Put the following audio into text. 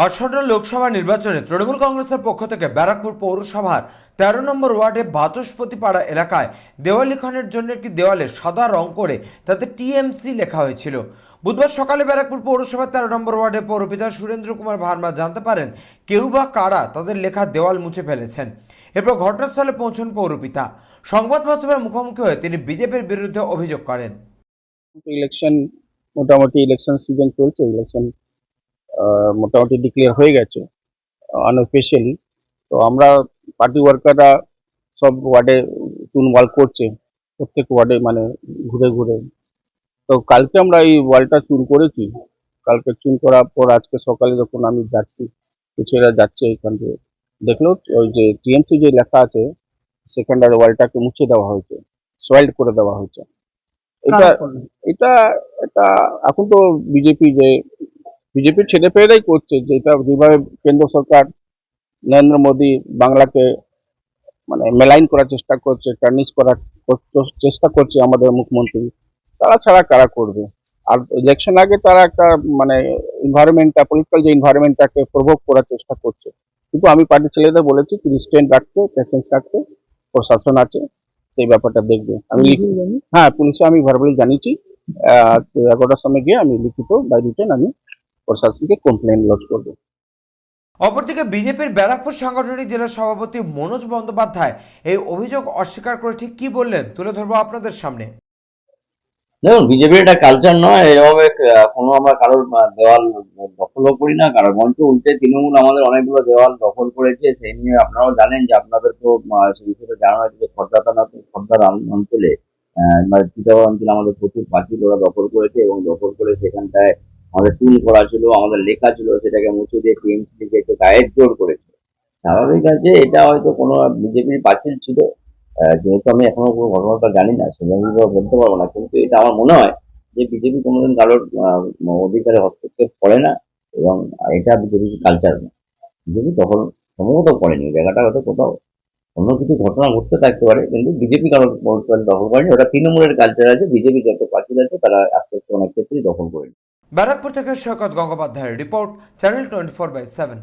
আসন্ন লোকসভা নির্বাচনে তৃণমূল কংগ্রেসের পক্ষ থেকে ব্যারাকপুর পৌরসভার ১৩ নম্বর ওয়ার্ডে বাচস্পতিপাড়া এলাকায় দেওয়াল লিখনের জন্য একটি দেওয়ালে সাদা রং করে তাতে টিএমসি লেখা হয়েছিল। বুধবার সকালে ব্যারাকপুর পৌরসভার ১৩ নম্বর ওয়ার্ডের পৌরপিতা সুরেন্দ্র কুমার ভার্মা জানতে পারেন কেউ বা কারা তাদের লেখা দেওয়াল মুছে ফেলেছেন। এরপর ঘটনাস্থলে পৌঁছন পৌরপিতা। সংবাদ মাধ্যমের মুখোমুখি হয়ে তিনি বিজেপির বিরুদ্ধে অভিযোগ করেন। ইলেকশন মোটামুটি ইলেকশন সিজন চলছে। ইলেকশন মোটামুটি ডিক্লেয়ার হয়ে গেছে আনঅফিসিয়ালি। তো আমরা পার্টি ওয়ার্কাররা সব ওয়ার্ডে চুনওয়াল করছে, প্রত্যেক ওয়ার্ডে মানে ঘুরে ঘুরে। তো কালকে আমরা এই ওয়ালটা চুন করেছি। কালকে চুন করার পর আজকে সকালে যখন আমি যাচ্ছি, ছেলেরা যাচ্ছে এখান থেকে, দেখলো ওই যে টিএমসি যে লেখা আছে সেখানটার ওয়ালটাকে মুছে দেওয়া হয়েছে, সোয়াইল্ড করে দেওয়া হয়েছে। এটা এটা এটা এখন তো বিজেপির ছেলেপেলেরাই করছে, যেটা যেভাবে কেন্দ্র সরকার নরেন্দ্র মোদী বাংলাকে মানে মেলাইন করার চেষ্টা করছে, টার্নিশ করার চেষ্টা করছে আমাদের মুখ্যমন্ত্রী। তারা ছাড়া কারা করবে? আর ইলেকশন আগে তারা একটা মানে পলিটিক্যাল যে এনভায়রনমেন্টটাকে প্রভোগ করার চেষ্টা করছে। কিন্তু আমি পার্টির ছেলেদের বলেছি কি রিস্ট্রেন্ট রাখতে, পেশেন্স রাখতে, প্রশাসন আছে সেই ব্যাপারটা দেখবে। হ্যাঁ, পুলিশে আমি ভার্বালি জানিয়েছি। 11টার সময় গিয়ে আমি লিখিত বাই রিটেন আমি প্রশাসনকে কমপ্লেন লজ করবো। অপরদিকে বিজেপির ব্যারাকপুর সাংগঠনিক জেলা সভাপতি মনোজ বন্দ্যোপাধ্যায় এই অভিযোগ অস্বীকার করে ঠিক কি বললেন তুলে ধরবো আপনাদের সামনে। দেখুন, বিজেপির একটা কালচার নয় এভাবে কোনো আমরা কারোর দেওয়াল দখলও করি না, কারোর মঞ্চ উল্টে তৃণমূল আমাদের অনেকগুলো দেওয়াল দখল করেছে। সেই নিয়ে আপনারাও জানেন যে আপনাদেরকেও সেই বিষয়টা জানা হয়েছে যে খর্দার অঞ্চলে মানে চিটাগড় অঞ্চলে আমাদের প্রচুর পাঁচিল ওরা দখল করেছে এবং দখল করে সেখানটায় আমাদের টুল করা ছিল, আমাদের লেখা ছিল, সেটাকে মুছে দিয়ে টিএমসি কে একটু গায়ের জোর করেছে। স্বাভাবিক আছে, এটা হয়তো কোনো বিজেপির পাঁচিল ছিল। যেহেতু আমি এখনো কোনো ঘটনাটা জানি না, সেভাবে বলতে পারবো না, কিন্তু এটা আমার মনে হয় যে বিজেপি কোনোদিন কারোর অধিকারে হস্তক্ষেপ করে না এবং এটা বিজেপির কালচার না। বিজেপি তখন সম্ভবত করেনি, ওই জায়গাটা হয়তো কোথাও অন্য কিছু ঘটনা ঘটতে থাকতে পারে, কিন্তু বিজেপি কারোর দখল করেনি। ওটা তৃণমূলের কালচার আছে, বিজেপি যত পার্টি আছে তারা আস্তে আস্তে অনেক ক্ষেত্রেই দখল করেনি। ব্যারাকপুর থেকে সৈকত গঙ্গোপাধ্যায়ের রিপোর্ট, চ্যানেল 24/7।